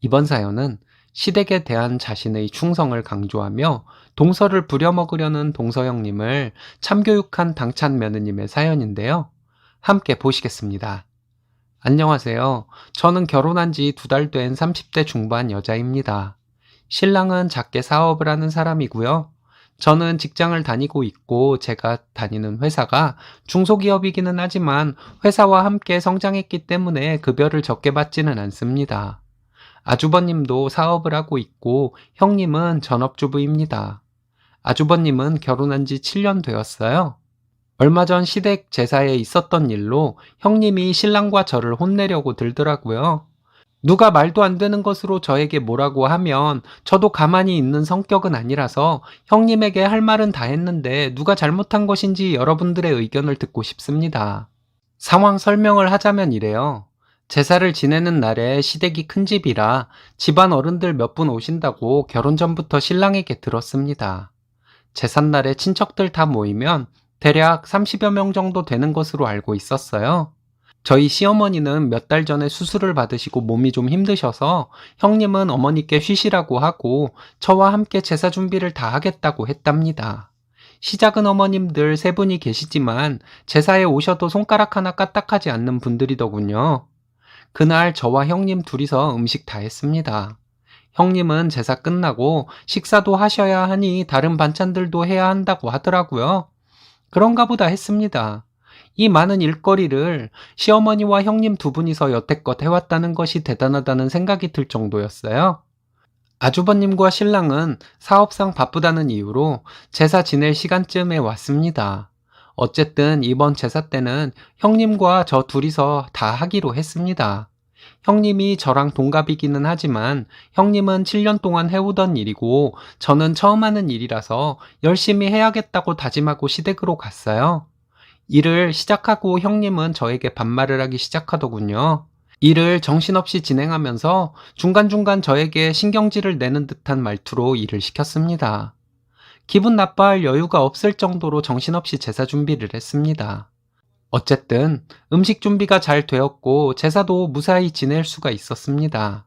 이번 사연은 시댁에 대한 자신의 충성을 강조하며 동서를 부려먹으려는 동서 형님을 참교육한 당찬 며느님의 사연인데요. 함께 보시겠습니다. 안녕하세요. 저는 결혼한 지 2달 된 30대 중반 여자입니다. 신랑은 작게 사업을 하는 사람이고요. 저는 직장을 다니고 있고 제가 다니는 회사가 중소기업이기는 하지만 회사와 함께 성장했기 때문에 급여를 적게 받지는 않습니다. 아주버님도 사업을 하고 있고 형님은 전업주부입니다. 아주버님은 결혼한 지 7년 되었어요. 얼마 전 시댁 제사에 있었던 일로 형님이 신랑과 저를 혼내려고 들더라고요. 누가 말도 안 되는 것으로 저에게 뭐라고 하면 저도 가만히 있는 성격은 아니라서 형님에게 할 말은 다 했는데 누가 잘못한 것인지 여러분들의 의견을 듣고 싶습니다. 상황 설명을 하자면 이래요. 제사를 지내는 날에 시댁이 큰 집이라 집안 어른들 몇 분 오신다고 결혼 전부터 신랑에게 들었습니다. 제삿날에 친척들 다 모이면 대략 30여 명 정도 되는 것으로 알고 있었어요. 저희 시어머니는 몇 달 전에 수술을 받으시고 몸이 좀 힘드셔서 형님은 어머니께 쉬시라고 하고 저와 함께 제사 준비를 다 하겠다고 했답니다. 시작은 어머님들 3분이 계시지만 제사에 오셔도 손가락 하나 까딱하지 않는 분들이더군요. 그날 저와 형님 둘이서 음식 다 했습니다. 형님은 제사 끝나고 식사도 하셔야 하니 다른 반찬들도 해야 한다고 하더라고요. 그런가 보다 했습니다. 이 많은 일거리를 시어머니와 형님 2분이서 여태껏 해왔다는 것이 대단하다는 생각이 들 정도였어요. 아주버님과 신랑은 사업상 바쁘다는 이유로 제사 지낼 시간쯤에 왔습니다. 어쨌든 이번 제사 때는 형님과 저 둘이서 다 하기로 했습니다. 형님이 저랑 동갑이기는 하지만 형님은 7년 동안 해오던 일이고 저는 처음 하는 일이라서 열심히 해야겠다고 다짐하고 시댁으로 갔어요. 일을 시작하고 형님은 저에게 반말을 하기 시작하더군요. 일을 정신없이 진행하면서 중간중간 저에게 신경질을 내는 듯한 말투로 일을 시켰습니다. 기분 나빠할 여유가 없을 정도로 정신없이 제사 준비를 했습니다. 어쨌든 음식 준비가 잘 되었고 제사도 무사히 지낼 수가 있었습니다.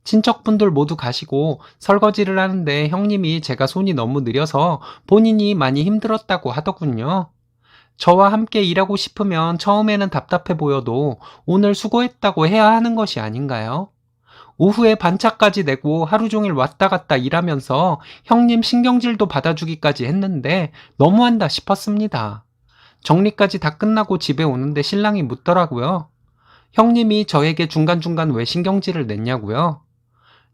친척분들 모두 가시고 설거지를 하는데 형님이 제가 손이 너무 느려서 본인이 많이 힘들었다고 하더군요. 저와 함께 일하고 싶으면 처음에는 답답해 보여도 오늘 수고했다고 해야 하는 것이 아닌가요? 오후에 반차까지 내고 하루 종일 왔다 갔다 일하면서 형님 신경질도 받아주기까지 했는데 너무한다 싶었습니다. 정리까지 다 끝나고 집에 오는데 신랑이 묻더라고요. 형님이 저에게 중간중간 왜 신경질을 냈냐고요?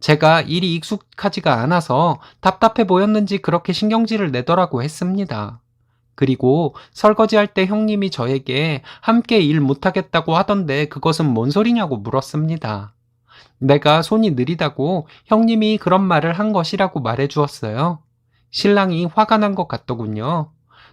제가 일이 익숙하지가 않아서 답답해 보였는지 그렇게 신경질을 내더라고 했습니다. 그리고 설거지할 때 형님이 저에게 함께 일 못하겠다고 하던데 그것은 뭔 소리냐고 물었습니다. 내가 손이 느리다고 형님이 그런 말을 한 것이라고 말해 주었어요. 신랑이 화가 난 것 같더군요.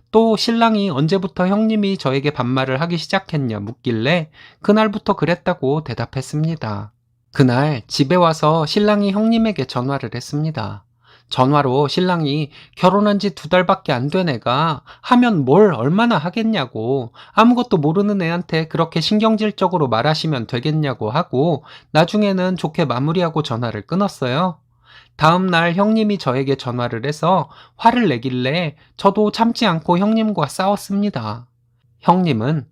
또 신랑이 언제부터 형님이 저에게 반말을 하기 시작했냐 묻길래 그날부터 그랬다고 대답했습니다. 그날 집에 와서 신랑이 형님에게 전화를 했습니다. 전화로 신랑이 결혼한 지 2달밖에 안 된 애가 하면 뭘 얼마나 하겠냐고 아무것도 모르는 애한테 그렇게 신경질적으로 말하시면 되겠냐고 하고 나중에는 좋게 마무리하고 전화를 끊었어요. 다음 날 형님이 저에게 전화를 해서 화를 내길래 저도 참지 않고 형님과 싸웠습니다. 형님은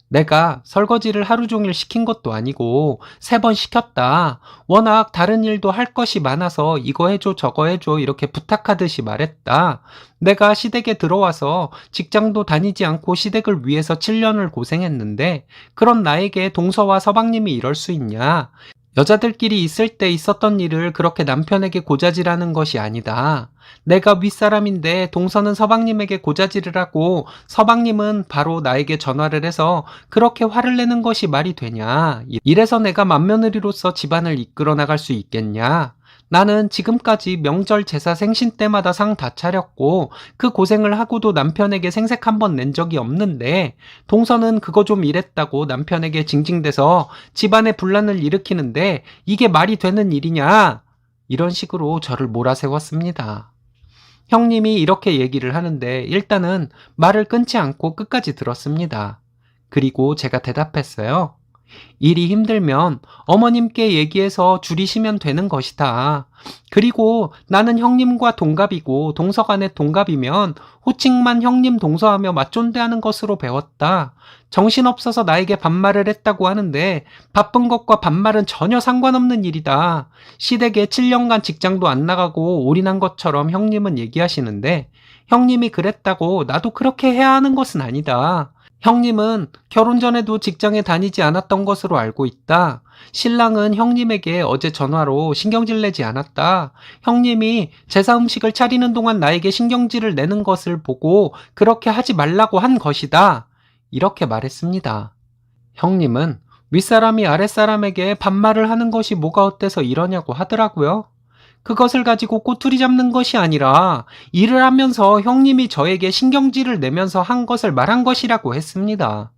내가 설거지를 하루 종일 시킨 것도 아니고 3번 시켰다. 워낙 다른 일도 할 것이 많아서 이거 해줘 저거 해줘 이렇게 부탁하듯이 말했다. 내가 시댁에 들어와서 직장도 다니지 않고 시댁을 위해서 7년을 고생했는데 그런 나에게 동서와 서방님이 이럴 수 있냐. 여자들끼리 있을 때 있었던 일을 그렇게 남편에게 고자질하는 것이 아니다. 내가 윗사람인데 동서는 서방님에게 고자질을 하고 서방님은 바로 나에게 전화를 해서 그렇게 화를 내는 것이 말이 되냐. 이래서 내가 맏며느리로서 집안을 이끌어 나갈 수 있겠냐. 나는 지금까지 명절 제사 생신 때마다 상 다 차렸고 그 고생을 하고도 남편에게 생색 한 번 낸 적이 없는데 동서는 그거 좀 이랬다고 남편에게 징징대서 집안에 분란을 일으키는데 이게 말이 되는 일이냐? 이런 식으로 저를 몰아세웠습니다. 형님이 이렇게 얘기를 하는데 일단은 말을 끊지 않고 끝까지 들었습니다. 그리고 제가 대답했어요. 일이 힘들면 어머님께 얘기해서 줄이시면 되는 것이다. 그리고 나는 형님과 동갑이고 동서간의 동갑이면 호칭만 형님 동서하며 맞존대하는 것으로 배웠다. 정신없어서 나에게 반말을 했다고 하는데 바쁜 것과 반말은 전혀 상관없는 일이다. 시댁에 7년간 직장도 안 나가고 올인한 것처럼 형님은 얘기하시는데 형님이 그랬다고 나도 그렇게 해야 하는 것은 아니다. 형님은 결혼 전에도 직장에 다니지 않았던 것으로 알고 있다. 신랑은 형님에게 어제 전화로 신경질 내지 않았다. 형님이 제사 음식을 차리는 동안 나에게 신경질을 내는 것을 보고 그렇게 하지 말라고 한 것이다. 이렇게 말했습니다. 형님은 윗사람이 아랫사람에게 반말을 하는 것이 뭐가 어때서 이러냐고 하더라고요. 그것을 가지고 꼬투리 잡는 것이 아니라 일을 하면서 형님이 저에게 신경질을 내면서 한 것을 말한 것이라고 했습니다.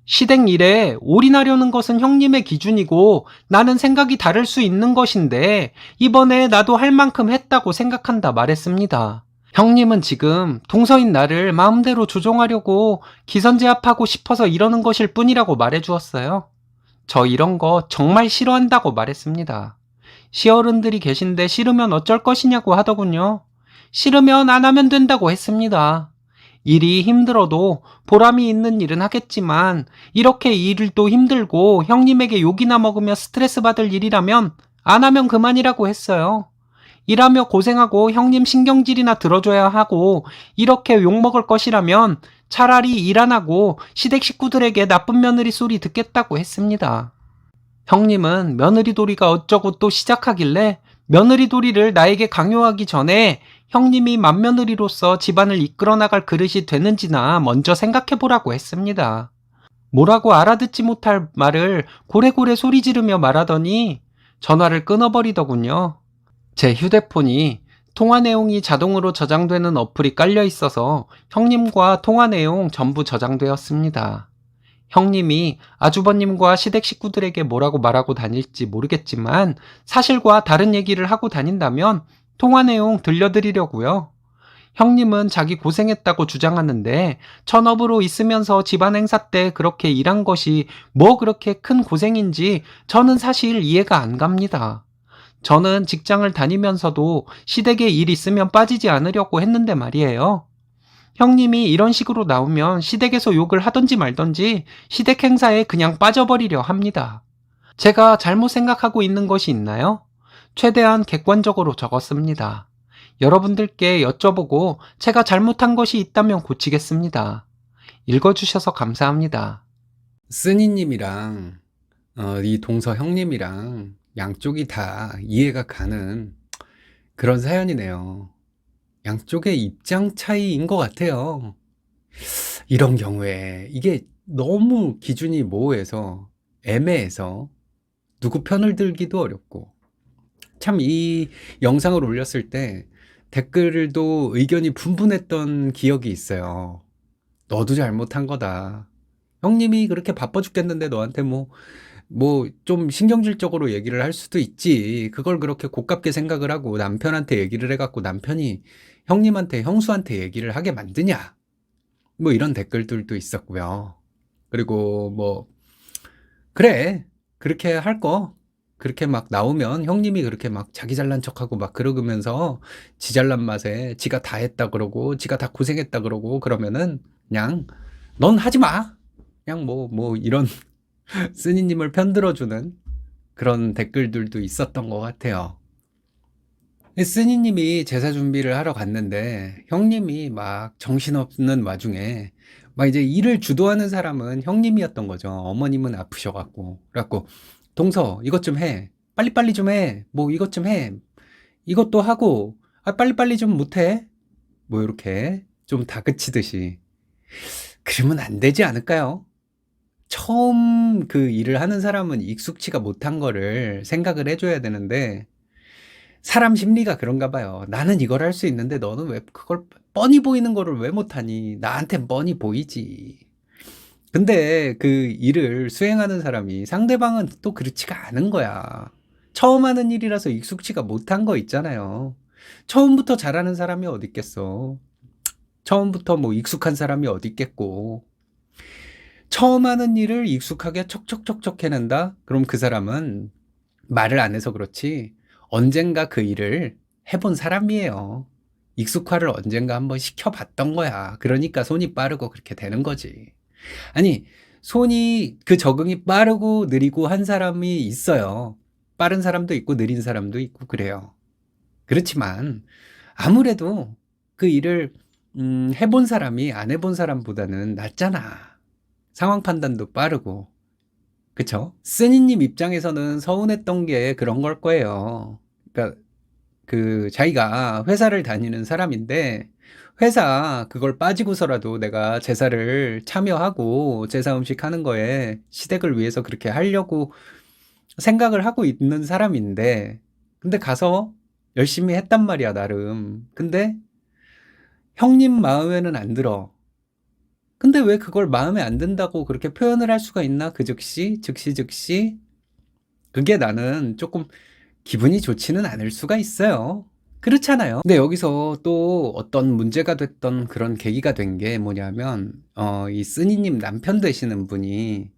시댁 일에 올인하려는 것은 형님의 기준이고 나는 생각이 다를 수 있는 것인데 이번에 나도 할 만큼 했다고 생각한다 말했습니다. 형님은 지금 동서인 나를 마음대로 조종하려고 기선제압하고 싶어서 이러는 것일 뿐이라고 말해주었어요. 저 이런 거 정말 싫어한다고 말했습니다. 시어른들이 계신데 싫으면 어쩔 것이냐고 하더군요. 싫으면 안 하면 된다고 했습니다. 일이 힘들어도 보람이 있는 일은 하겠지만 이렇게 일도 힘들고 형님에게 욕이나 먹으며 스트레스 받을 일이라면 안 하면 그만이라고 했어요. 일하며 고생하고 형님 신경질이나 들어줘야 하고 이렇게 욕먹을 것이라면 차라리 일 안 하고 시댁 식구들에게 나쁜 며느리 소리 듣겠다고 했습니다. 형님은 며느리돌이가 어쩌고 또 시작하길래 며느리돌이를 나에게 강요하기 전에 형님이 맏며느리로서 집안을 이끌어 나갈 그릇이 되는지나 먼저 생각해 보라고 했습니다. 뭐라고 알아듣지 못할 말을 고래고래 소리 지르며 말하더니 전화를 끊어버리더군요. 제 휴대폰이 통화 내용이 자동으로 저장되는 어플이 깔려 있어서 형님과 통화 내용 전부 저장되었습니다. 형님이 아주버님과 시댁 식구들에게 뭐라고 말하고 다닐지 모르겠지만 사실과 다른 얘기를 하고 다닌다면 통화 내용 들려드리려고요. 형님은 자기 고생했다고 주장하는데 전업으로 있으면서 집안 행사 때 그렇게 일한 것이 뭐 그렇게 큰 고생인지 저는 사실 이해가 안 갑니다. 저는 직장을 다니면서도 시댁에 일 있으면 빠지지 않으려고 했는데 말이에요. 형님이 이런 식으로 나오면 시댁에서 욕을 하던지 말던지 시댁 행사에 그냥 빠져버리려 합니다. 제가 잘못 생각하고 있는 것이 있나요? 최대한 객관적으로 적었습니다. 여러분들께 여쭤보고 제가 잘못한 것이 있다면 고치겠습니다. 읽어주셔서 감사합니다. 쓰니님이랑 이 동서 형님이랑 양쪽이 다 이해가 가는 그런 사연이네요. 양쪽의 입장 차이인 것 같아요. 이런 경우에 이게 너무 기준이 모호해서 애매해서 누구 편을 들기도 어렵고, 참 이 영상을 올렸을 때 댓글도 의견이 분분했던 기억이 있어요. 너도 잘못한 거다. 형님이 그렇게 바빠 죽겠는데 너한테 좀 신경질적으로 얘기를 할 수도 있지. 그걸 그렇게 고깝게 생각을 하고 남편한테 얘기를 해갖고 남편이 형님한테, 형수한테 얘기를 하게 만드냐. 뭐 이런 댓글들도 있었고요. 그리고 그래. 그렇게 할 거. 그렇게 막 나오면 형님이 그렇게 막 자기 잘난 척하고 막 그러면서 지 잘난 맛에 지가 다 했다 그러고 지가 다 고생했다 그러고 그러면은 그냥 넌 하지 마. 그냥 이런 쓰니님을 편들어주는 그런 댓글들도 있었던 것 같아요. 쓰니님이 제사 준비를 하러 갔는데 형님이 막 정신없는 와중에 막 이제 일을 주도하는 사람은 형님이었던 거죠. 어머님은 아프셔갖고. 그래갖고 동서 이것 좀 해. 빨리빨리 좀 해. 이것 좀 해. 이것도 하고 빨리빨리 좀 못해. 이렇게 좀 다그치듯이. 그러면 안 되지 않을까요? 처음 그 일을 하는 사람은 익숙치가 못한 거를 생각을 해줘야 되는데, 사람 심리가 그런가 봐요. 나는 이걸 할 수 있는데 너는 왜 그걸 뻔히 보이는 거를 왜 못하니? 나한테 뻔히 보이지. 근데 그 일을 수행하는 사람이 상대방은 또 그렇지가 않은 거야. 처음 하는 일이라서 익숙치가 못한 거 있잖아요. 처음부터 잘하는 사람이 어디 있겠어. 처음부터 익숙한 사람이 어디 있겠고. 처음 하는 일을 익숙하게 척척척척 해낸다? 그럼 그 사람은 말을 안 해서 그렇지 언젠가 그 일을 해본 사람이에요. 익숙화를 언젠가 한번 시켜봤던 거야. 그러니까 손이 빠르고 그렇게 되는 거지. 아니, 그 적응이 빠르고 느리고 한 사람이 있어요. 빠른 사람도 있고 느린 사람도 있고 그래요. 그렇지만 아무래도 그 일을 해본 사람이 안 해본 사람보다는 낫잖아. 상황 판단도 빠르고. 그쵸? 쓰니님 입장에서는 서운했던 게 그런 걸 거예요. 그러니까 자기가 회사를 다니는 사람인데 회사 그걸 빠지고서라도 내가 제사를 참여하고 제사 음식 하는 거에 시댁을 위해서 그렇게 하려고 생각을 하고 있는 사람인데 근데 가서 열심히 했단 말이야 나름. 근데 형님 마음에는 안 들어. 근데 왜 그걸 마음에 안 든다고 그렇게 표현을 할 수가 있나? 그 즉시 그게 나는 조금 기분이 좋지는 않을 수가 있어요. 그렇잖아요. 근데 여기서 또 어떤 문제가 됐던 그런 계기가 된 게 뭐냐면 이 쓰니님 남편 되시는 분이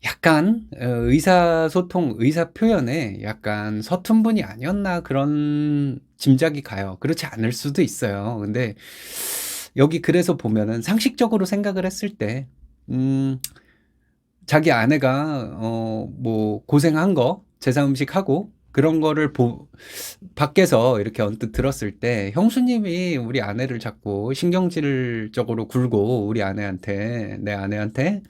약간 의사소통, 의사표현에 약간 서툰 분이 아니었나 그런 짐작이 가요. 그렇지 않을 수도 있어요. 근데 여기 그래서 보면은 상식적으로 생각을 했을 때 자기 아내가 뭐 고생한 거 제사 음식하고 그런 거를 밖에서 이렇게 언뜻 들었을 때 형수님이 우리 아내를 자꾸 신경질적으로 굴고 우리 아내한테 내 아내한테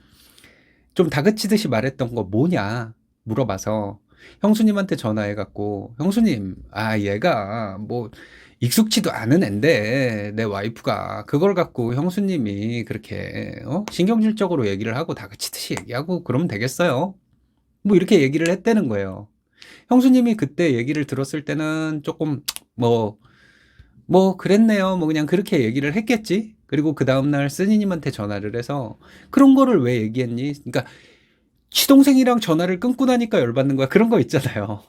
좀 다그치듯이 말했던 거 뭐냐 물어봐서 형수님한테 전화해 갖고 형수님 얘가 뭐 익숙치도 않은 앤데 내 와이프가 그걸 갖고 형수님이 그렇게 신경질적으로 얘기를 하고 다그치듯이 얘기하고 그러면 되겠어요? 뭐 이렇게 얘기를 했다는 거예요. 형수님이 그때 얘기를 들었을 때는 조금 그랬네요. 뭐 그냥 그렇게 얘기를 했겠지. 그리고 그 다음날 쓰니님한테 전화를 해서 그런 거를 왜 얘기했니? 그러니까 시동생이랑 전화를 끊고 나니까 열받는 거야. 그런 거 있잖아요.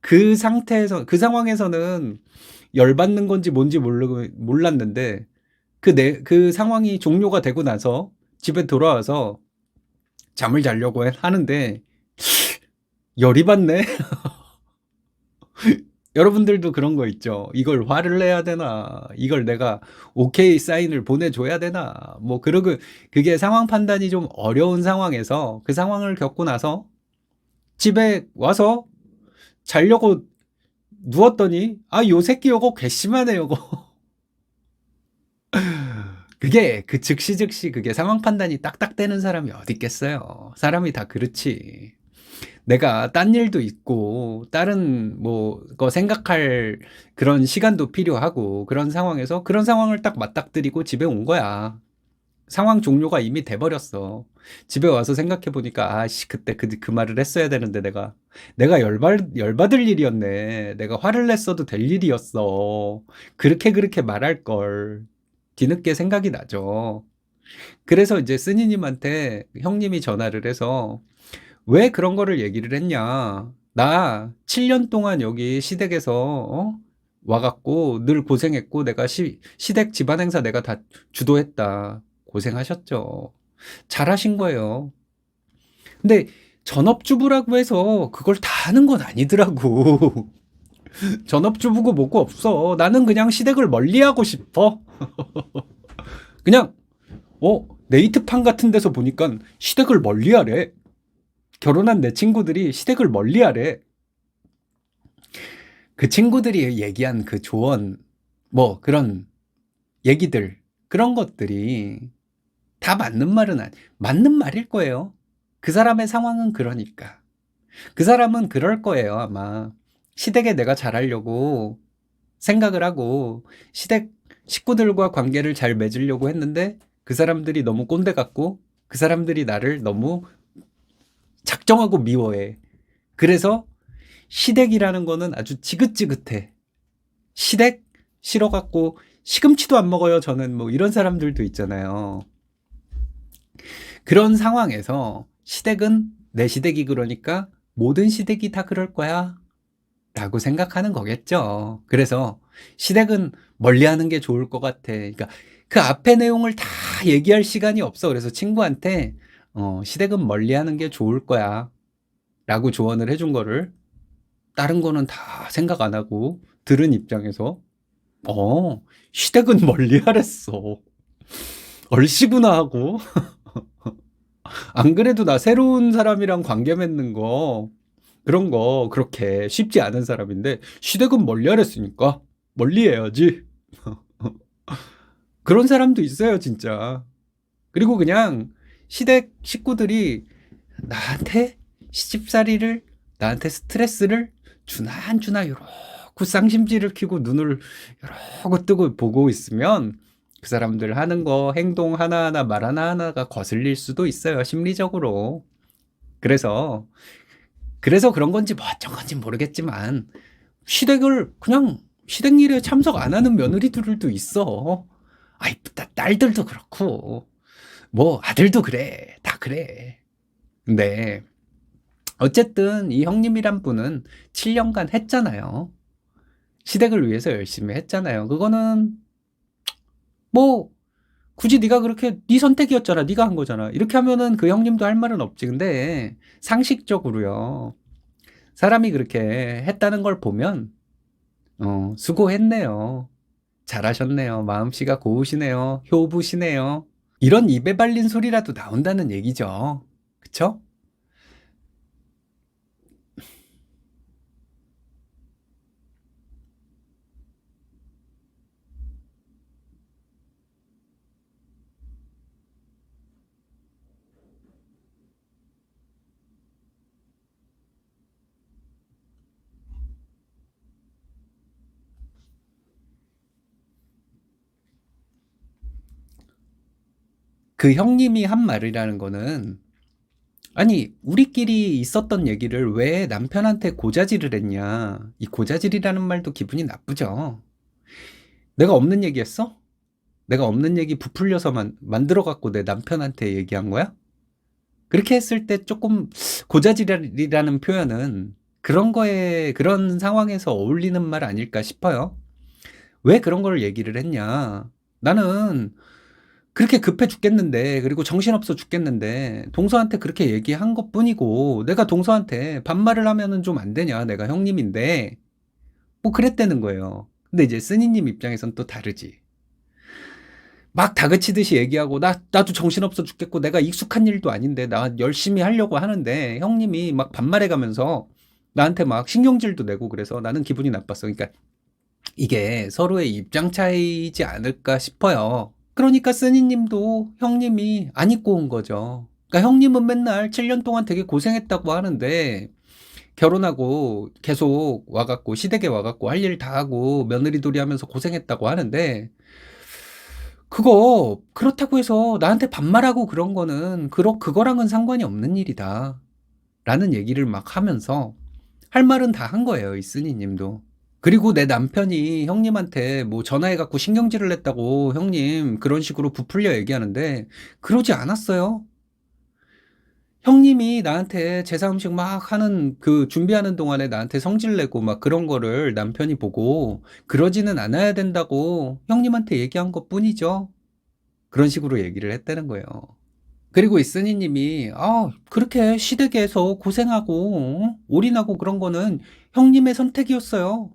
그 상태에서 그 상황에서는 열받는 건지 뭔지 몰랐는데 그 상황이 종료가 되고 나서 집에 돌아와서 잠을 자려고 하는데 열이 받네. 여러분들도 그런 거 있죠. 이걸 화를 내야 되나? 이걸 내가 오케이 사인을 보내줘야 되나? 뭐 그러고 그게 상황 판단이 좀 어려운 상황에서 그 상황을 겪고 나서 집에 와서 자려고 누웠더니 요 새끼 요거 괘씸하네 요거. 그게 즉시 그게 상황 판단이 딱딱되는 사람이 어디 있겠어요. 사람이 다 그렇지. 내가 딴 일도 있고 다른 거 생각할 그런 시간도 필요하고 그런 상황에서 그런 상황을 딱 맞닥뜨리고 집에 온 거야. 상황 종료가 이미 돼 버렸어. 집에 와서 생각해 보니까 그때 그 말을 했어야 되는데 내가 열받을 일이었네. 내가 화를 냈어도 될 일이었어. 그렇게 말할 걸. 뒤늦게 생각이 나죠. 그래서 이제 쓰니님한테 형님이 전화를 해서 왜 그런 거를 얘기를 했냐. 나 7년 동안 여기 시댁에서 와갖고 늘 고생했고 내가 시댁 집안 행사 내가 다 주도했다. 고생하셨죠. 잘하신 거예요. 근데 전업주부라고 해서 그걸 다 하는 건 아니더라고. 전업주부고 뭐고 없어. 나는 그냥 시댁을 멀리하고 싶어. 그냥 네이트판 같은 데서 보니까 시댁을 멀리하래. 결혼한 내 친구들이 시댁을 멀리하래. 그 친구들이 얘기한 그 조언, 그런 얘기들, 그런 것들이 다 맞는 말일 거예요. 그 사람의 상황은 그러니까. 그 사람은 그럴 거예요, 아마. 시댁에 내가 잘하려고 생각을 하고, 시댁 식구들과 관계를 잘 맺으려고 했는데, 그 사람들이 너무 꼰대 같고, 그 사람들이 나를 너무 작정하고 미워해. 그래서 시댁이라는 거는 아주 지긋지긋해. 시댁 싫어갖고 시금치도 안 먹어요. 저는 이런 사람들도 있잖아요. 그런 상황에서 시댁은 내 시댁이 그러니까 모든 시댁이 다 그럴 거야. 라고 생각하는 거겠죠. 그래서 시댁은 멀리 하는 게 좋을 것 같아. 그러니까 그 앞에 내용을 다 얘기할 시간이 없어. 그래서 친구한테 "시댁은 멀리하는 게 좋을 거야."라고 조언을 해준 거를 다른 거는 다 생각 안 하고 들은 입장에서 시댁은 멀리하랬어. 얼씨구나 하고 안 그래도 나 새로운 사람이랑 관계 맺는 거 그런 거 그렇게 쉽지 않은 사람인데 "시댁은 멀리하랬으니까 멀리해야지." 그런 사람도 있어요 진짜. 그리고 그냥 시댁 식구들이 나한테 시집살이를 나한테 스트레스를 주나 안 주나 요러고 쌍심지를 켜고 눈을 요러고 뜨고 보고 있으면 그 사람들 하는 거 행동 하나하나 말 하나하나가 거슬릴 수도 있어요 심리적으로. 그래서 그런 건지 뭐 어쩐 건지 모르겠지만 시댁을 그냥 시댁 일에 참석 안 하는 며느리들도 있어. 아이 딸들도 그렇고 뭐 아들도 그래. 다 그래. 근데 어쨌든 이 형님이란 분은 7년간 했잖아요. 시댁을 위해서 열심히 했잖아요. 그거는 뭐 굳이 네가 그렇게 네 선택이었잖아. 네가 한 거잖아. 이렇게 하면은 그 형님도 할 말은 없지. 근데 상식적으로요. 사람이 그렇게 했다는 걸 보면 수고했네요. 잘하셨네요. 마음씨가 고우시네요. 효부시네요. 이런 입에 발린 소리라도 나온다는 얘기죠. 그쵸? 그 형님이 한 말이라는 거는 아니 우리끼리 있었던 얘기를 왜 남편한테 고자질을 했냐. 이 고자질이라는 말도 기분이 나쁘죠. 내가 없는 얘기했어? 내가 없는 얘기 부풀려서 만들어 갖고 내 남편한테 얘기한 거야? 그렇게 했을 때 조금 고자질이라는 표현은 그런 거에 그런 상황에서 어울리는 말 아닐까 싶어요. 왜 그런 걸 얘기를 했냐. 나는 그렇게 급해 죽겠는데 그리고 정신없어 죽겠는데 동서한테 그렇게 얘기한 것뿐이고 내가 동서한테 반말을 하면은 좀 안 되냐. 내가 형님인데. 뭐 그랬다는 거예요. 근데 이제 스니님 입장에선 또 다르지. 막 다그치듯이 얘기하고 나도 정신없어 죽겠고 내가 익숙한 일도 아닌데 나 열심히 하려고 하는데 형님이 막 반말해 가면서 나한테 막 신경질도 내고 그래서 나는 기분이 나빴어. 그러니까 이게 서로의 입장 차이지 않을까 싶어요. 그러니까 쓰니님도 형님이 안 입고 온 거죠. 그러니까 형님은 맨날 7년 동안 되게 고생했다고 하는데 결혼하고 계속 와갖고 시댁에 와갖고 할 일 다 하고 며느리돌이 하면서 고생했다고 하는데 그거 그렇다고 해서 나한테 반말하고 그런 거는 그거랑은 상관이 없는 일이다. 라는 얘기를 막 하면서 할 말은 다 한 거예요. 이 쓰니님도. 그리고 내 남편이 형님한테 뭐 전화해갖고 신경질을 냈다고 형님 그런 식으로 부풀려 얘기하는데 그러지 않았어요. 형님이 나한테 제사 음식 막 하는 그 준비하는 동안에 나한테 성질 내고 막 그런 거를 남편이 보고 그러지는 않아야 된다고 형님한테 얘기한 것 뿐이죠. 그런 식으로 얘기를 했다는 거예요. 그리고 이 쓰니님이 그렇게 시댁에서 고생하고 올인하고 그런 거는 형님의 선택이었어요.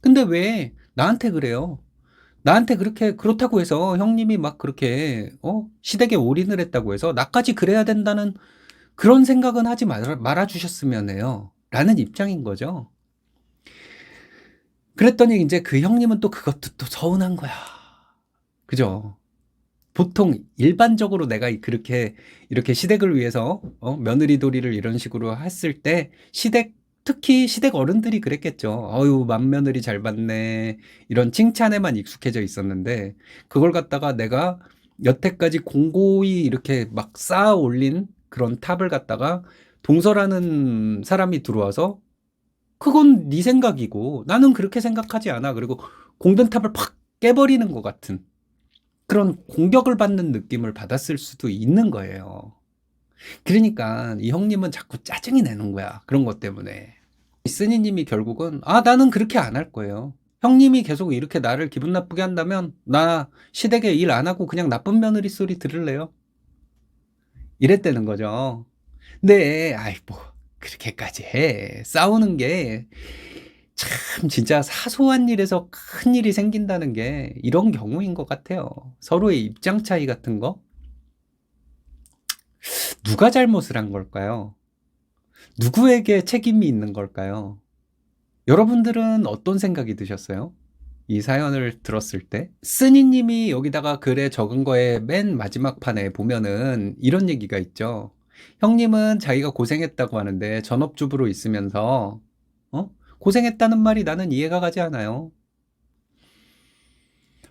근데 왜 나한테 그래요? 나한테 그렇게 그렇다고 해서 형님이 막 그렇게 시댁에 올인을 했다고 해서 나까지 그래야 된다는 그런 생각은 하지 말아 주셨으면 해요. 라는 입장인 거죠. 그랬더니 이제 그 형님은 또 그것도 또 서운한 거야. 그죠? 보통 일반적으로 내가 그렇게 이렇게 시댁을 위해서 며느리돌이를 이런 식으로 했을 때 특히 시댁 어른들이 그랬겠죠. 어유 맏며느리 잘 봤네. 이런 칭찬에만 익숙해져 있었는데 그걸 갖다가 내가 여태까지 공고히 이렇게 막 쌓아 올린 그런 탑을 갖다가 동서라는 사람이 들어와서 그건 네 생각이고 나는 그렇게 생각하지 않아. 그리고 공든탑을 팍 깨버리는 것 같은 그런 공격을 받는 느낌을 받았을 수도 있는 거예요. 그러니까 이 형님은 자꾸 짜증이 나는 거야. 그런 것 때문에. 이 쓰니님이 결국은 나는 그렇게 안 할 거예요. 형님이 계속 이렇게 나를 기분 나쁘게 한다면 나 시댁에 일 안 하고 그냥 나쁜 며느리 소리 들을래요. 이랬다는 거죠. 근데 아이 뭐 그렇게까지 해. 싸우는 게 참 진짜 사소한 일에서 큰 일이 생긴다는 게 이런 경우인 것 같아요. 서로의 입장 차이 같은 거. 누가 잘못을 한 걸까요? 누구에게 책임이 있는 걸까요? 여러분들은 어떤 생각이 드셨어요? 이 사연을 들었을 때? 쓰니님이 여기다가 글에 적은 거에 맨 마지막 판에 보면은 이런 얘기가 있죠. 형님은 자기가 고생했다고 하는데 전업주부로 있으면서 고생했다는 말이 나는 이해가 가지 않아요.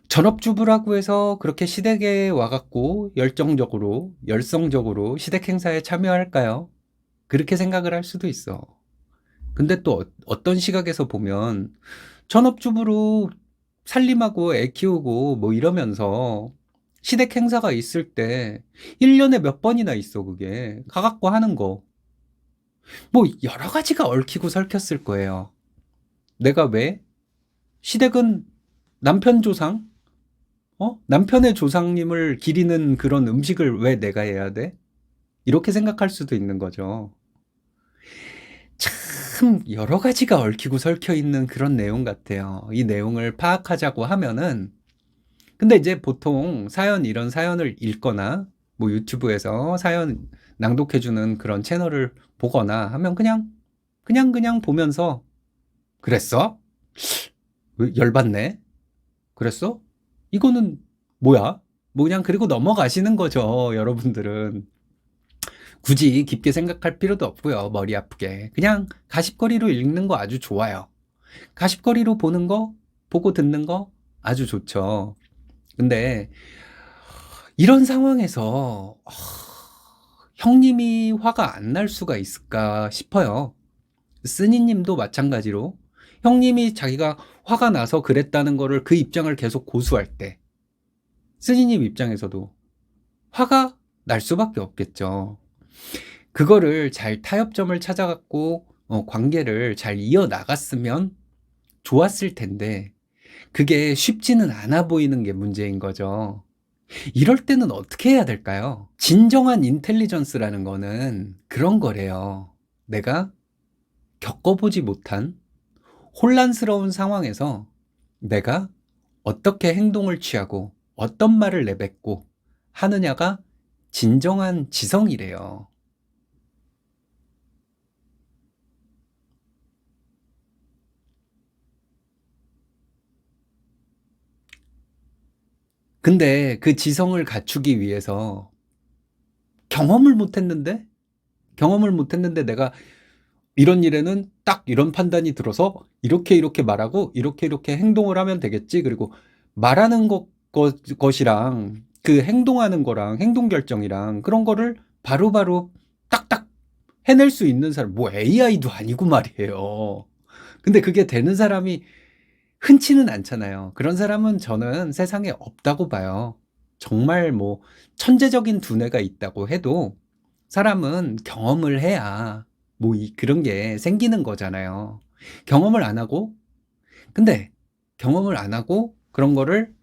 전업주부라고 해서 그렇게 시댁에 와갖고 열성적으로 시댁 행사에 참여할까요? 그렇게 생각을 할 수도 있어. 근데 또 어떤 시각에서 보면 전업주부로 살림하고 애 키우고 뭐 이러면서 시댁 행사가 있을 때 1년에 몇 번이나 있어 그게. 가갖고 하는 거. 뭐 여러 가지가 얽히고 설켰을 거예요. 내가 왜? 시댁은 남편 조상? 남편의 조상님을 기리는 그런 음식을 왜 내가 해야 돼? 이렇게 생각할 수도 있는 거죠. 참 여러 가지가 얽히고 설켜 있는 그런 내용 같아요. 이 내용을 파악하자고 하면은 근데 이제 보통 이런 사연을 읽거나 뭐 유튜브에서 사연 낭독해주는 그런 채널을 보거나 하면 그냥 보면서 그랬어? 왜 열받네? 그랬어? 이거는 뭐야? 뭐 그냥 그리고 넘어가시는 거죠, 여러분들은. 굳이 깊게 생각할 필요도 없고요, 머리 아프게. 그냥 가십거리로 읽는 거 아주 좋아요. 가십거리로 보는 거, 보고 듣는 거 아주 좋죠. 근데 이런 상황에서 형님이 화가 안 날 수가 있을까 싶어요. 쓰니님도 마찬가지로 형님이 자기가 화가 나서 그랬다는 거를 그 입장을 계속 고수할 때 쓰니님 입장에서도 화가 날 수밖에 없겠죠. 그거를 잘 타협점을 찾아갖고 관계를 잘 이어나갔으면 좋았을 텐데 그게 쉽지는 않아 보이는 게 문제인 거죠. 이럴 때는 어떻게 해야 될까요? 진정한 인텔리전스라는 거는 그런 거래요. 내가 겪어보지 못한 혼란스러운 상황에서 내가 어떻게 행동을 취하고 어떤 말을 내뱉고 하느냐가 진정한 지성이래요. 근데 그 지성을 갖추기 위해서 경험을 못했는데 내가 이런 일에는 딱 이런 판단이 들어서 이렇게 말하고 이렇게 행동을 하면 되겠지. 그리고 말하는 것이랑 그 행동하는 거랑 행동 결정이랑 그런 거를 바로바로 딱딱 해낼 수 있는 사람, 뭐 AI도 아니고 말이에요. 근데 그게 되는 사람이 흔치는 않잖아요. 그런 사람은 저는 세상에 없다고 봐요. 정말 뭐 천재적인 두뇌가 있다고 해도 사람은 경험을 해야 뭐 그런 게 생기는 거잖아요. 경험을 안 하고 근데 경험을 안 하고 그런 거를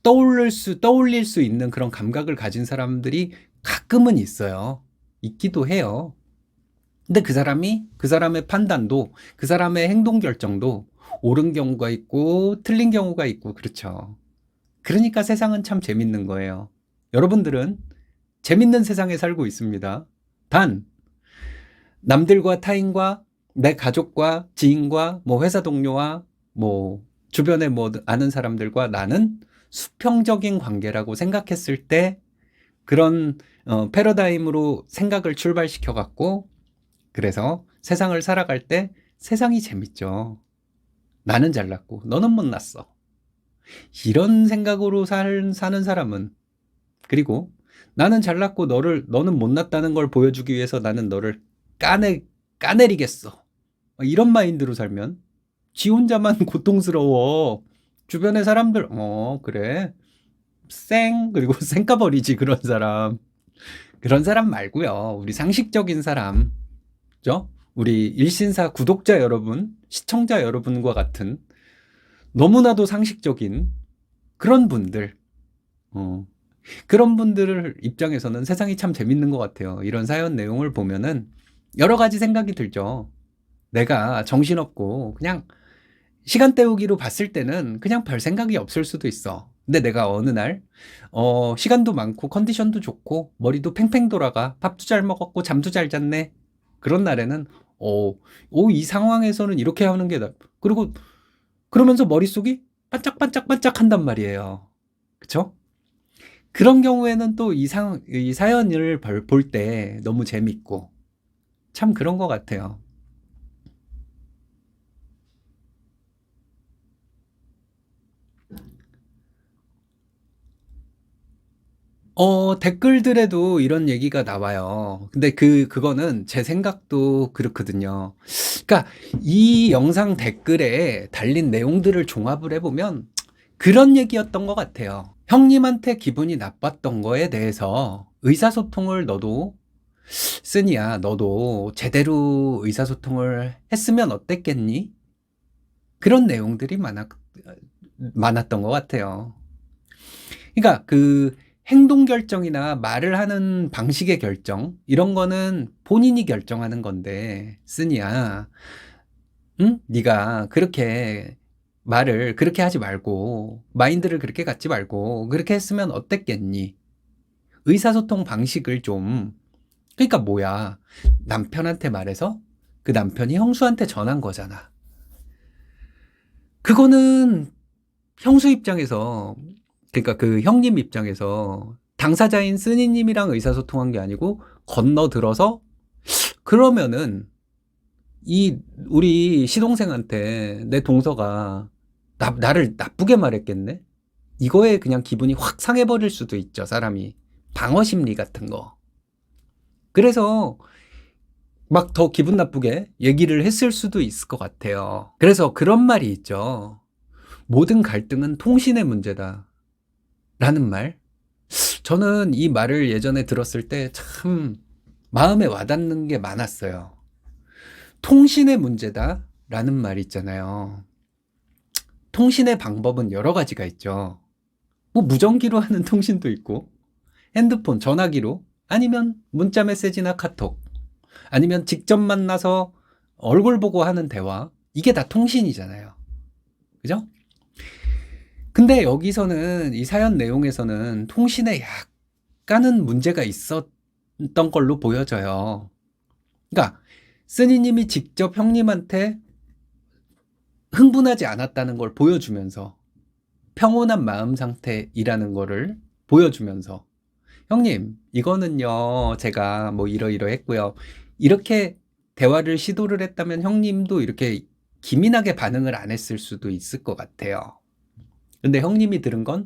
떠올릴 수 있는 그런 감각을 가진 사람들이 가끔은 있어요. 있기도 해요. 근데 그 사람의 판단도, 그 사람의 행동 결정도 옳은 경우가 있고, 틀린 경우가 있고, 그렇죠. 그러니까 세상은 참 재밌는 거예요. 여러분들은 재밌는 세상에 살고 있습니다. 단, 남들과 타인과 내 가족과 지인과 뭐 회사 동료와 뭐 주변에 뭐 아는 사람들과 나는 수평적인 관계라고 생각했을 때 그런 패러다임으로 생각을 출발시켜 갖고 그래서 세상을 살아갈 때 세상이 재밌죠. 나는 잘났고 너는 못났어. 이런 생각으로 사는 사람은 그리고 나는 잘났고 너는 못났다는 걸 보여주기 위해서 나는 너를 까내리겠어. 이런 마인드로 살면 지 혼자만 고통스러워. 주변의 사람들 그래 그리고 쌩까버리지 그런 사람 말고요. 우리 상식적인 사람, 그죠? 우리 일신사 구독자 여러분, 시청자 여러분과 같은 너무나도 상식적인 그런 분들, 그런 분들 입장에서는 세상이 참 재밌는 것 같아요. 이런 사연 내용을 보면은 여러 가지 생각이 들죠. 내가 정신없고 그냥 시간 때우기로 봤을 때는 그냥 별 생각이 없을 수도 있어. 근데 내가 어느 날, 시간도 많고 컨디션도 좋고 머리도 팽팽 돌아가. 밥도 잘 먹었고 잠도 잘 잤네. 그런 날에는, 이 상황에서는 이렇게 하는 게 그리고 그러면서 머릿속이 반짝반짝반짝 한단 말이에요. 그쵸? 그런 경우에는 또 이 사연을 볼 때 너무 재밌고 참 그런 것 같아요. 댓글들에도 이런 얘기가 나와요. 근데 그거는 제 생각도 그렇거든요. 그러니까 이 영상 댓글에 달린 내용들을 종합을 해보면 그런 얘기였던 것 같아요. 형님한테 기분이 나빴던 거에 대해서 의사소통을 쓰니야, 너도 제대로 의사소통을 했으면 어땠겠니? 그런 내용들이 많았던 것 같아요. 그러니까 행동 결정이나 말을 하는 방식의 결정, 이런 거는 본인이 결정하는 건데, 쓰니야, 응? 네가 그렇게 말을 그렇게 하지 말고, 마인드를 그렇게 갖지 말고, 그렇게 했으면 어땠겠니? 의사소통 방식을 그러니까 뭐야. 남편한테 말해서 그 남편이 형수한테 전한 거잖아. 그거는 형수 입장에서, 그러니까 그 형님 입장에서 당사자인 쓰니님이랑 의사소통한 게 아니고 건너들어서, 그러면은 우리 시동생한테 내 동서가 나를 나쁘게 말했겠네? 이거에 그냥 기분이 확 상해버릴 수도 있죠, 사람이. 방어 심리 같은 거. 그래서 막 더 기분 나쁘게 얘기를 했을 수도 있을 것 같아요. 그래서 그런 말이 있죠. 모든 갈등은 통신의 문제다. 라는 말. 저는 이 말을 예전에 들었을 때 참 마음에 와닿는 게 많았어요. 통신의 문제다. 라는 말이 있잖아요. 통신의 방법은 여러 가지가 있죠. 뭐 무전기로 하는 통신도 있고, 핸드폰, 전화기로, 아니면 문자 메시지나 카톡, 아니면 직접 만나서 얼굴 보고 하는 대화, 이게 다 통신이잖아요. 그죠? 근데 여기서는, 이 사연 내용에서는 통신에 약간은 문제가 있었던 걸로 보여져요. 그러니까 쓰니님이 직접 형님한테 흥분하지 않았다는 걸 보여주면서, 평온한 마음 상태이라는 거를 보여주면서, 형님, 이거는요, 제가 뭐 이러이러했고요. 이렇게 대화를 시도를 했다면 형님도 이렇게 기민하게 반응을 안 했을 수도 있을 것 같아요. 근데 형님이 들은 건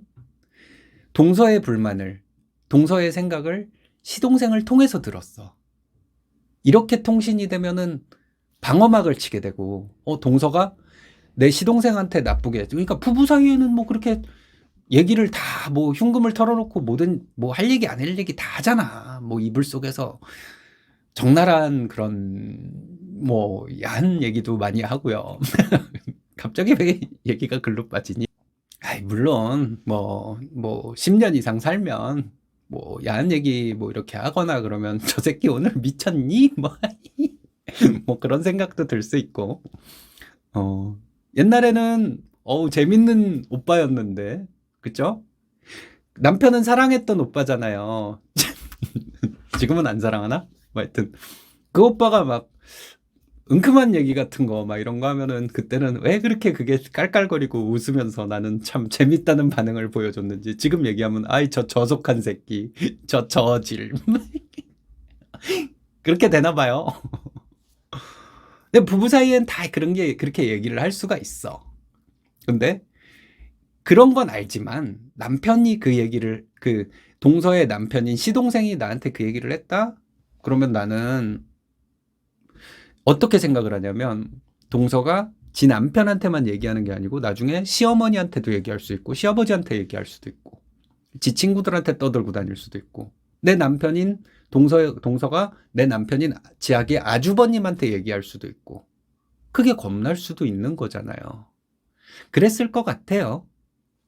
동서의 생각을 시동생을 통해서 들었어. 이렇게 통신이 되면은 방어막을 치게 되고, 동서가 내 시동생한테 나쁘게, 그러니까 부부 사이에는 뭐 그렇게 얘기를 다 뭐 흉금을 털어놓고 뭐 할 얘기 안 할 얘기 다 하잖아. 뭐 이불 속에서 적나라한 그런 뭐 야한 얘기도 많이 하고요. 갑자기 왜 얘기가 글로 빠지니? 물론 뭐 10년 이상 살면 뭐 야한 얘기 뭐 이렇게 하거나 그러면 저 새끼 오늘 미쳤니? 뭐 그런 생각도 들 수 있고. 옛날에는 재밌는 오빠였는데, 그쵸? 남편은 사랑했던 오빠잖아요. 지금은 안 사랑하나? 뭐 하여튼 그 오빠가 막 은큼한 얘기 같은 거 막 이런 거 하면은 그때는 왜 그렇게 그게 깔깔거리고 웃으면서 나는 참 재밌다는 반응을 보여줬는지, 지금 얘기하면 아이 저 저속한 새끼, 저 저질 그렇게 되나 봐요. 근데 부부 사이엔 다 그렇게 얘기를 할 수가 있어. 근데 그런 건 알지만 남편이 동서의 남편인 시동생이 나한테 그 얘기를 했다? 그러면 나는 어떻게 생각을 하냐면, 동서가 지 남편한테만 얘기하는 게 아니고 나중에 시어머니한테도 얘기할 수 있고 시아버지한테 얘기할 수도 있고 지 친구들한테 떠들고 다닐 수도 있고, 동서가 내 남편인 지아기 아주버님한테 얘기할 수도 있고, 그게 겁날 수도 있는 거잖아요. 그랬을 것 같아요.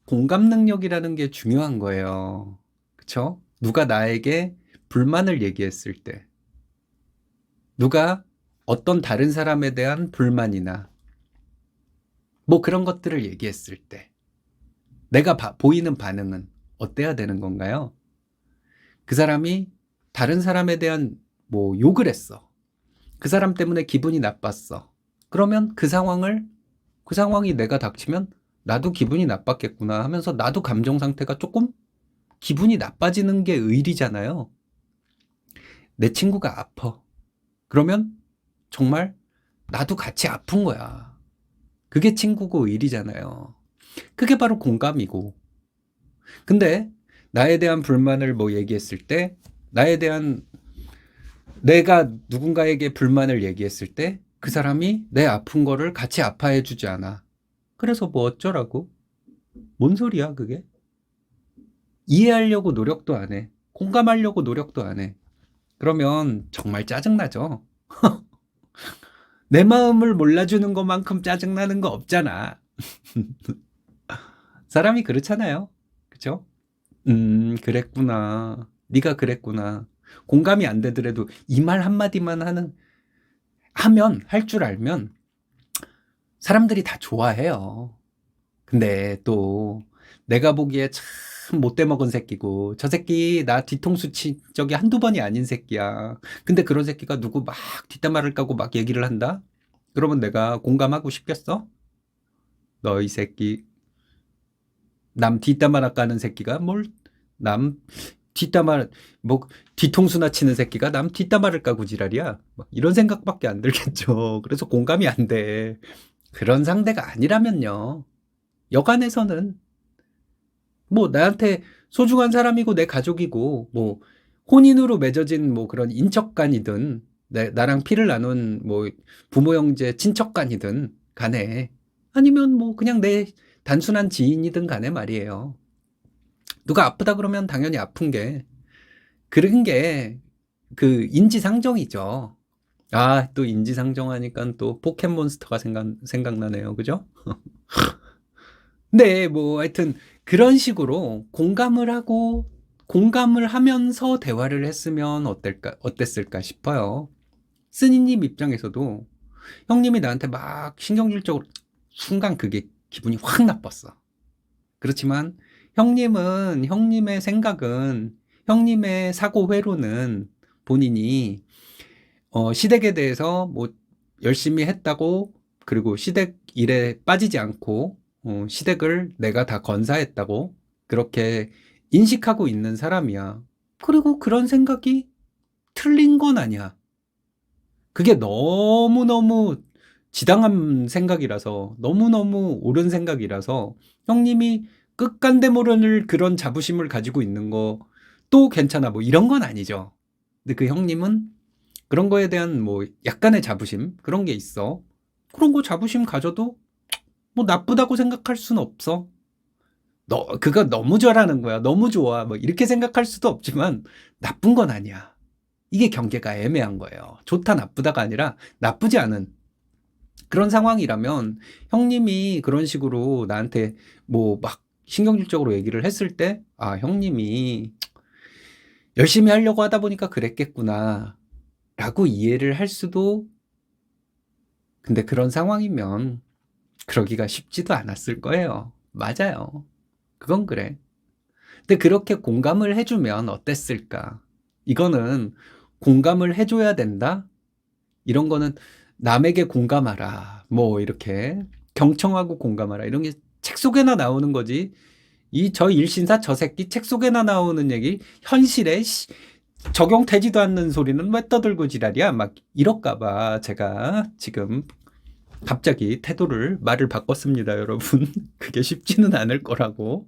공감 능력이라는 게 중요한 거예요. 그쵸? 누가 나에게 불만을 얘기했을 때, 누가 어떤 다른 사람에 대한 불만이나 뭐 그런 것들을 얘기했을 때, 내가 보이는 반응은 어때야 되는 건가요? 그 사람이 다른 사람에 대한 뭐 욕을 했어. 그 사람 때문에 기분이 나빴어. 그러면 그 상황이 내가 닥치면 나도 기분이 나빴겠구나 하면서 나도 감정 상태가 조금 기분이 나빠지는 게 의리잖아요. 내 친구가 아파. 그러면 정말 나도 같이 아픈 거야. 그게 친구고 의리잖아요. 그게 바로 공감이고. 근데 나에 대한 불만을 뭐 얘기했을 때, 내가 누군가에게 불만을 얘기했을 때 그 사람이 내 아픈 거를 같이 아파해 주지 않아. 그래서 뭐 어쩌라고? 뭔 소리야, 그게? 이해하려고 노력도 안 해. 공감하려고 노력도 안 해. 그러면 정말 짜증나죠? 내 마음을 몰라주는 것만큼 짜증나는 거 없잖아. 사람이 그렇잖아요. 그쵸? 그랬구나. 네가 그랬구나. 공감이 안 되더라도 이 말 한마디만 할 줄 알면 사람들이 다 좋아해요. 근데 또 내가 보기에 참 못돼 먹은 새끼고 저 새끼 나 뒤통수 친 적이 한두 번이 아닌 새끼야. 근데 그런 새끼가 누구 막 뒷담화를 까고 막 얘기를 한다? 그러면 내가 공감하고 싶겠어? 너 이 새끼 남 뒷담화 까는 새끼가 남 뒷담화 뭐 뒤통수나 치는 새끼가 남 뒷담화를 까고 지랄이야. 막 이런 생각밖에 안 들겠죠. 그래서 공감이 안 돼. 그런 상대가 아니라면요. 여간에서는 뭐 나한테 소중한 사람이고 내 가족이고 뭐 혼인으로 맺어진 뭐 그런 인척간이든 나랑 피를 나눈 뭐 부모 형제 친척간이든 간에 아니면 뭐 그냥 내 단순한 지인이든 간에 말이에요. 누가 아프다 그러면 당연히 아픈 게 그런 게 그 인지상정이죠. 아, 또 인지상정하니까 또 포켓몬스터가 생각나네요. 그죠? 네, 뭐 하여튼 그런 식으로 공감을 하면서 대화를 했으면 어땠을까 싶어요. 쓰니님 입장에서도 형님이 나한테 막 신경질적으로 순간 그게 기분이 확 나빴어. 그렇지만 형님의 생각은 형님의 사고 회로는 본인이 시댁에 대해서 뭐 열심히 했다고 그리고 시댁 일에 빠지지 않고 시댁을 내가 다 건사했다고 그렇게 인식하고 있는 사람이야. 그리고 그런 생각이 틀린 건 아니야. 그게 너무너무 지당한 생각이라서 너무너무 옳은 생각이라서 형님이 끝간데 모를 그런 자부심을 가지고 있는 거 또 괜찮아 뭐 이런 건 아니죠. 근데 그 형님은 그런 거에 대한 뭐 약간의 자부심 그런 게 있어. 그런 거 자부심 가져도 뭐 나쁘다고 생각할 순 없어. 너 그거 너무 잘하는 거야. 너무 좋아. 뭐 이렇게 생각할 수도 없지만 나쁜 건 아니야. 이게 경계가 애매한 거예요. 좋다 나쁘다가 아니라 나쁘지 않은 그런 상황이라면 형님이 그런 식으로 나한테 뭐 막 신경질적으로 얘기를 했을 때 아, 형님이 열심히 하려고 하다 보니까 그랬겠구나. 라고 이해를 할 수도 근데 그런 상황이면 그러기가 쉽지도 않았을 거예요. 맞아요. 그건 그래. 근데 그렇게 공감을 해주면 어땠을까? 이거는 공감을 해줘야 된다? 이런 거는 남에게 공감하라. 뭐 이렇게 경청하고 공감하라. 이런 게 책 속에나 나오는 거지. 저 일신사 저 새끼 책 속에나 나오는 얘기 현실에 적용되지도 않는 소리는 왜 떠들고 지랄이야? 막 이럴까봐 제가 지금 갑자기 말을 바꿨습니다, 여러분. 그게 쉽지는 않을 거라고.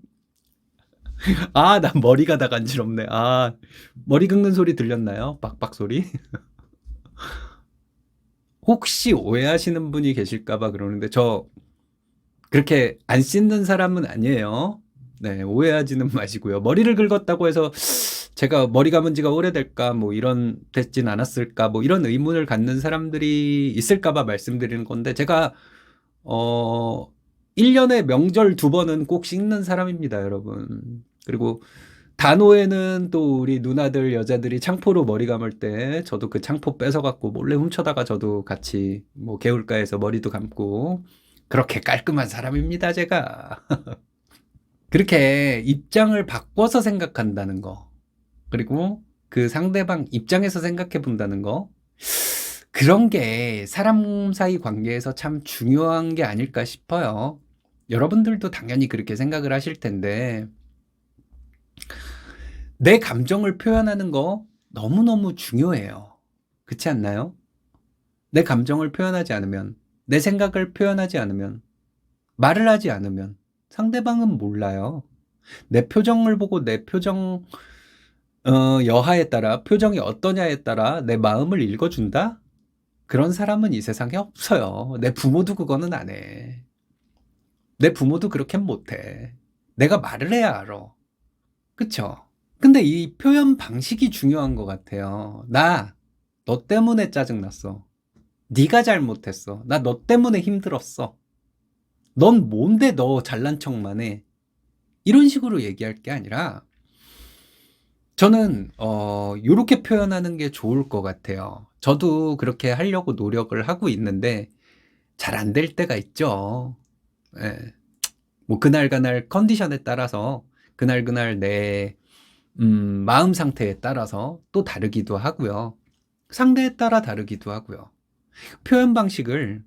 아, 나 머리가 다 간지럽네. 아, 머리 긁는 소리 들렸나요? 빡빡 소리? 혹시 오해하시는 분이 계실까봐 그러는데, 저 그렇게 안 씻는 사람은 아니에요. 네, 오해하지는 마시고요. 머리를 긁었다고 해서 제가 머리 감은 지가 오래될까, 뭐 됐진 않았을까, 뭐 이런 의문을 갖는 사람들이 있을까봐 말씀드리는 건데, 제가, 어, 1년에 명절 2번은 꼭 씻는 사람입니다, 여러분. 그리고 단오에는 또 우리 누나들, 여자들이 창포로 머리 감을 때 저도 그 창포 뺏어갖고 몰래 훔쳐다가 저도 같이 뭐 개울가에서 머리도 감고 그렇게 깔끔한 사람입니다, 제가. 그렇게 입장을 바꿔서 생각한다는 거, 그리고 그 상대방 입장에서 생각해 본다는 거, 그런 게 사람 사이 관계에서 참 중요한 게 아닐까 싶어요. 여러분들도 당연히 그렇게 생각을 하실 텐데, 내 감정을 표현하는 거 너무너무 중요해요. 그렇지 않나요? 내 감정을 표현하지 않으면, 내 생각을 표현하지 않으면, 말을 하지 않으면 상대방은 몰라요. 내 표정을 보고 내 표정 여하에 따라, 표정이 어떠냐에 따라 내 마음을 읽어준다? 그런 사람은 이 세상에 없어요. 내 부모도 그거는 안 해. 내 부모도 그렇게 못해. 내가 말을 해야 알아. 그쵸? 근데 이 표현 방식이 중요한 것 같아요. 너 때문에 짜증났어. 네가 잘못했어. 나 너 때문에 힘들었어. 넌 뭔데 너 잘난 척만 해. 이런 식으로 얘기할 게 아니라, 저는 요렇게 표현하는 게 좋을 것 같아요. 저도 그렇게 하려고 노력을 하고 있는데 잘 안 될 때가 있죠. 예. 뭐 그날 컨디션에 따라서, 그날 내 마음 상태에 따라서 또 다르기도 하고요. 상대에 따라 다르기도 하고요. 표현 방식을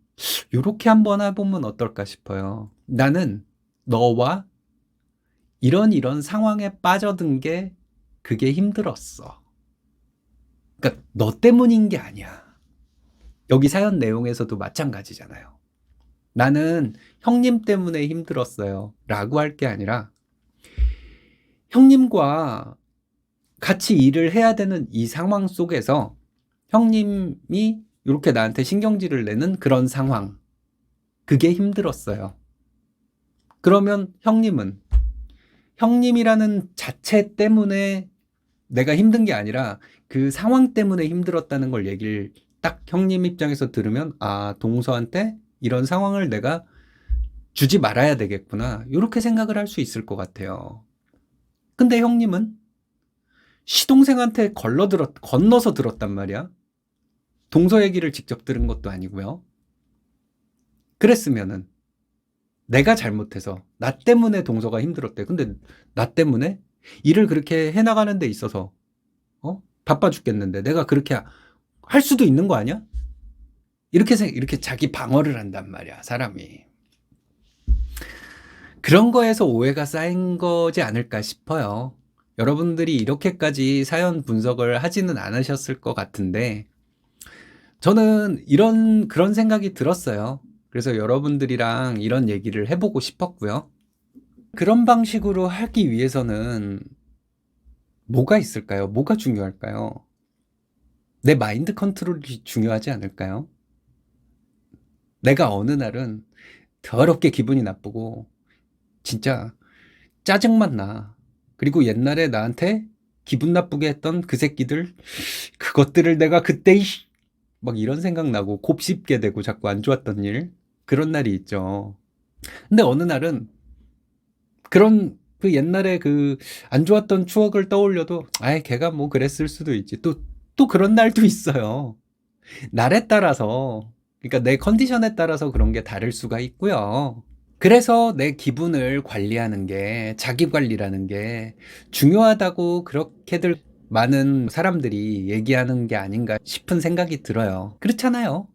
요렇게 한번 해보면 어떨까 싶어요. 나는 너와 이런 상황에 빠져든 게 그게 힘들었어. 그러니까 너 때문인 게 아니야. 여기 사연 내용에서도 마찬가지잖아요. 나는 형님 때문에 힘들었어요. 라고 할 게 아니라, 형님과 같이 일을 해야 되는 이 상황 속에서 형님이 이렇게 나한테 신경질을 내는 그런 상황, 그게 힘들었어요. 그러면 형님이라는 자체 때문에 내가 힘든 게 아니라 그 상황 때문에 힘들었다는 걸 얘기를 딱 형님 입장에서 들으면, 아, 동서한테 이런 상황을 내가 주지 말아야 되겠구나, 이렇게 생각을 할 수 있을 것 같아요. 근데 형님은 시동생한테 건너서 들었단 말이야. 동서 얘기를 직접 들은 것도 아니고요. 그랬으면은 내가 잘못해서, 나 때문에 동서가 힘들었대. 근데 나 때문에 일을 그렇게 해나가는 데 있어서 바빠 죽겠는데 내가 그렇게 할 수도 있는 거 아니야? 이렇게 자기 방어를 한단 말이야, 사람이. 그런 거에서 오해가 쌓인 거지 않을까 싶어요. 여러분들이 이렇게까지 사연 분석을 하지는 않으셨을 것 같은데, 저는 그런 생각이 들었어요. 그래서 여러분들이랑 이런 얘기를 해보고 싶었고요. 그런 방식으로 하기 위해서는 뭐가 있을까요? 뭐가 중요할까요? 내 마인드 컨트롤이 중요하지 않을까요? 내가 어느 날은 더럽게 기분이 나쁘고 진짜 짜증만 나. 그리고 옛날에 나한테 기분 나쁘게 했던 그 새끼들, 그것들을 내가 그때 막 이런 생각 나고 곱씹게 되고 자꾸 안 좋았던 일, 그런 날이 있죠. 근데 어느 날은 그런 그 옛날에 그 안 좋았던 추억을 떠올려도, 아이, 걔가 뭐 그랬을 수도 있지. 또 그런 날도 있어요. 날에 따라서, 그러니까 내 컨디션에 따라서 그런 게 다를 수가 있고요. 그래서 내 기분을 관리하는 게, 자기 관리라는 게 중요하다고 그렇게들 많은 사람들이 얘기하는 게 아닌가 싶은 생각이 들어요. 그렇잖아요.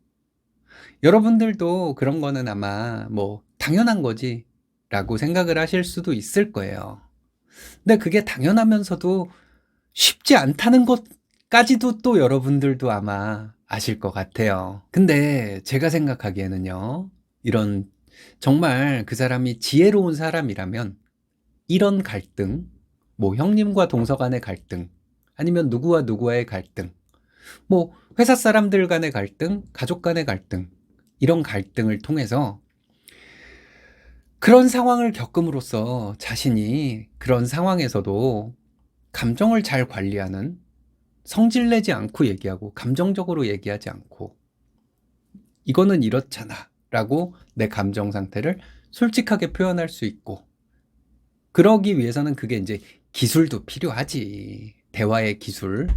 여러분들도 그런 거는 아마 뭐 당연한 거지 라고 생각을 하실 수도 있을 거예요. 근데 그게 당연하면서도 쉽지 않다는 것까지도 또 여러분들도 아마 아실 것 같아요. 근데 제가 생각하기에는요, 이런 정말 그 사람이 지혜로운 사람이라면 이런 갈등, 뭐 형님과 동서 간의 갈등, 아니면 누구와 누구와의 갈등, 뭐 회사 사람들 간의 갈등, 가족 간의 갈등, 이런 갈등을 통해서 그런 상황을 겪음으로써 자신이 그런 상황에서도 감정을 잘 관리하는, 성질내지 않고 얘기하고 감정적으로 얘기하지 않고, 이거는 이렇잖아 라고 내 감정 상태를 솔직하게 표현할 수 있고, 그러기 위해서는 그게 이제 기술도 필요하지. 대화의 기술.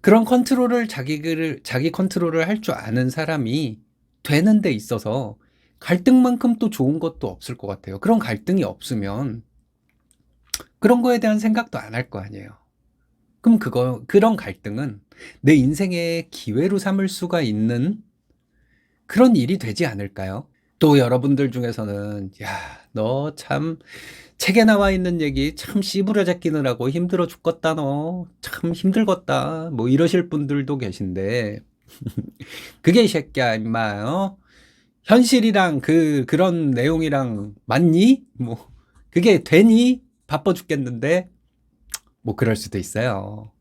그런 컨트롤을 자기 컨트롤을 할 줄 아는 사람이 되는 데 있어서 갈등만큼 또 좋은 것도 없을 것 같아요. 그런 갈등이 없으면 그런 거에 대한 생각도 안 할 거 아니에요. 그럼 그런 갈등은 내 인생의 기회로 삼을 수가 있는 그런 일이 되지 않을까요? 또 여러분들 중에서는, 야, 너 참 책에 나와 있는 얘기 참 씨부러져 끼느라고 힘들어 죽겠다, 너. 참 힘들겠다. 뭐 이러실 분들도 계신데, 그게 이 새끼야, 임마, 현실이랑 그런 내용이랑 맞니? 뭐, 그게 되니? 바빠 죽겠는데? 뭐 그럴 수도 있어요.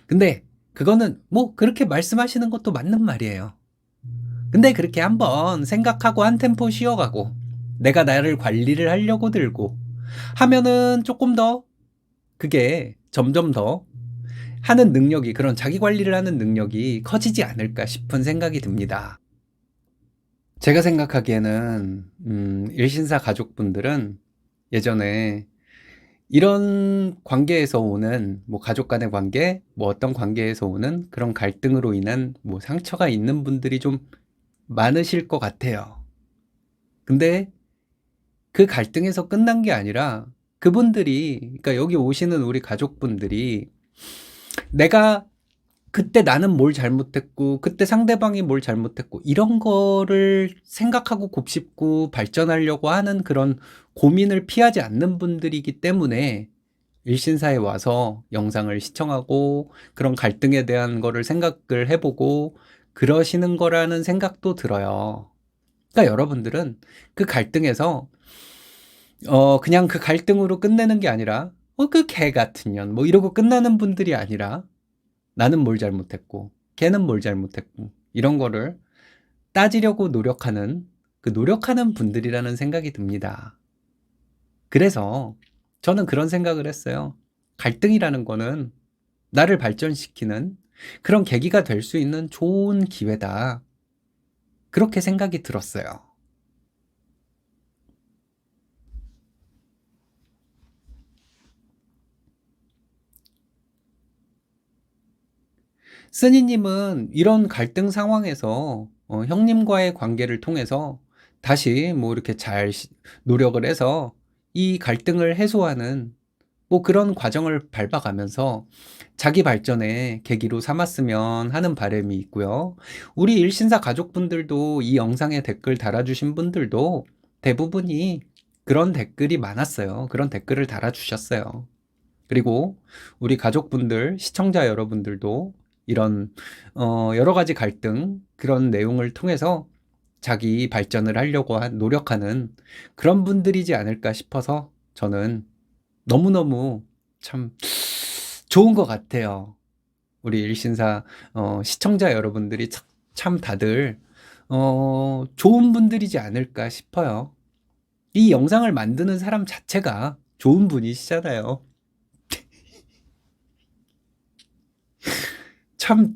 근데 그거는 뭐 그렇게 말씀하시는 것도 맞는 말이에요. 근데 그렇게 한번 생각하고 한 템포 쉬어가고 내가 나를 관리를 하려고 들고 하면은 조금 더 그게 점점 더 하는 능력이, 그런 자기 관리를 하는 능력이 커지지 않을까 싶은 생각이 듭니다. 제가 생각하기에는 일신사 가족분들은 예전에 이런 관계에서 오는, 뭐 가족 간의 관계, 뭐 어떤 관계에서 오는 그런 갈등으로 인한 뭐 상처가 있는 분들이 좀 많으실 것 같아요. 근데 그 갈등에서 끝난 게 아니라 그분들이, 그러니까 여기 오시는 우리 가족분들이 내가 그때 나는 뭘 잘못했고, 그때 상대방이 뭘 잘못했고, 이런 거를 생각하고 곱씹고 발전하려고 하는 그런 고민을 피하지 않는 분들이기 때문에 일신사에 와서 영상을 시청하고 그런 갈등에 대한 거를 생각을 해보고 그러시는 거라는 생각도 들어요. 그러니까 여러분들은 그 갈등에서 그냥 그 갈등으로 끝내는 게 아니라 그 개 같은 년 뭐 이러고 끝나는 분들이 아니라 나는 뭘 잘못했고 걔는 뭘 잘못했고 이런 거를 따지려고 노력하는, 그 노력하는 분들이라는 생각이 듭니다. 그래서 저는 그런 생각을 했어요. 갈등이라는 거는 나를 발전시키는 그런 계기가 될 수 있는 좋은 기회다. 그렇게 생각이 들었어요. 쓰니님은 이런 갈등 상황에서 형님과의 관계를 통해서 다시 뭐 이렇게 잘 노력을 해서 이 갈등을 해소하는 뭐 그런 과정을 밟아가면서 자기 발전의 계기로 삼았으면 하는 바람이 있고요. 우리 일신사 가족분들도 이 영상에 댓글 달아주신 분들도 대부분이 그런 댓글이 많았어요. 그런 댓글을 달아주셨어요. 그리고 우리 가족분들, 시청자 여러분들도 이런 여러 가지 갈등, 그런 내용을 통해서 자기 발전을 하려고 노력하는 그런 분들이지 않을까 싶어서 저는 너무너무 참 좋은 것 같아요. 우리 일신사 시청자 여러분들이 참 다들 좋은 분들이지 않을까 싶어요. 이 영상을 만드는 사람 자체가 좋은 분이시잖아요. 참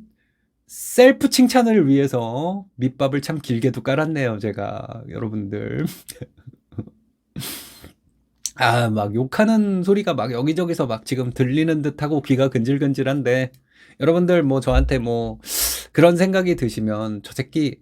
셀프 칭찬을 위해서 밑밥을 참 길게도 깔았네요, 제가. 여러분들. 막 욕하는 소리가 막 여기저기서 막 지금 들리는 듯하고 귀가 근질근질한데, 여러분들 뭐 저한테 뭐 그런 생각이 드시면 저 새끼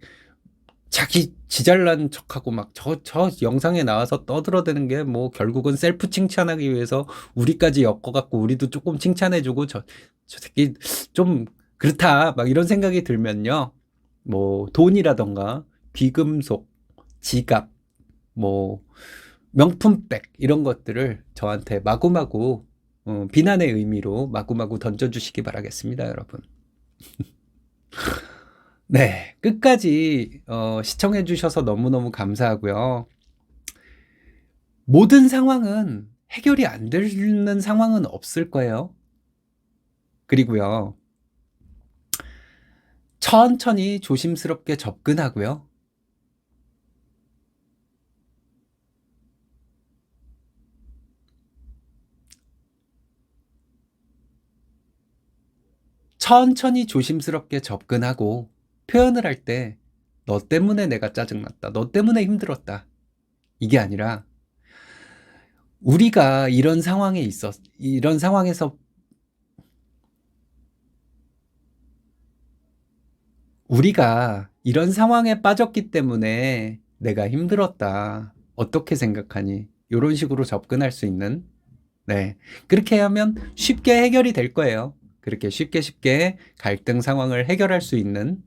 자기 지잘난 척하고 막 저 영상에 나와서 떠들어대는 게 뭐 결국은 셀프 칭찬하기 위해서 우리까지 엮어갖고 우리도 조금 칭찬해주고 저 새끼 좀 그렇다 막 이런 생각이 들면요. 뭐 돈이라던가 귀금속, 지갑, 뭐 명품백 이런 것들을 저한테 마구마구 비난의 의미로 마구마구 던져주시기 바라겠습니다, 여러분. 네, 끝까지 시청해 주셔서 너무너무 감사하고요. 모든 상황은 해결이 안 되는 상황은 없을 거예요. 그리고요, 천천히 조심스럽게 접근하고요. 천천히 조심스럽게 접근하고 표현을 할 때 너 때문에 내가 짜증났다. 너 때문에 힘들었다. 이게 아니라 우리가 이런 상황에서 우리가 이런 상황에 빠졌기 때문에 내가 힘들었다. 어떻게 생각하니? 요런 식으로 접근할 수 있는, 네. 그렇게 하면 쉽게 해결이 될 거예요. 그렇게 쉽게 갈등 상황을 해결할 수 있는,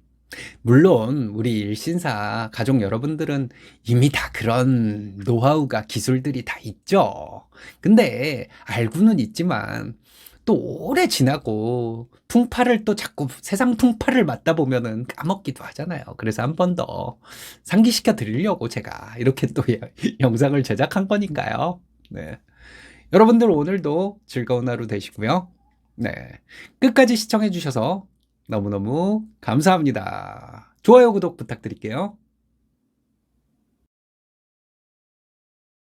물론 우리 일신사 가족 여러분들은 이미 다 그런 노하우가 기술들이 다 있죠. 근데 알고는 있지만 또 오래 지나고 풍파를 또 자꾸 세상 풍파를 맞다 보면은 까먹기도 하잖아요. 그래서 한 번 더 상기시켜 드리려고 제가 이렇게 또 영상을 제작한 거니까요. 네. 여러분들 오늘도 즐거운 하루 되시고요. 네. 끝까지 시청해 주셔서 너무너무 감사합니다. 좋아요, 구독 부탁드릴게요.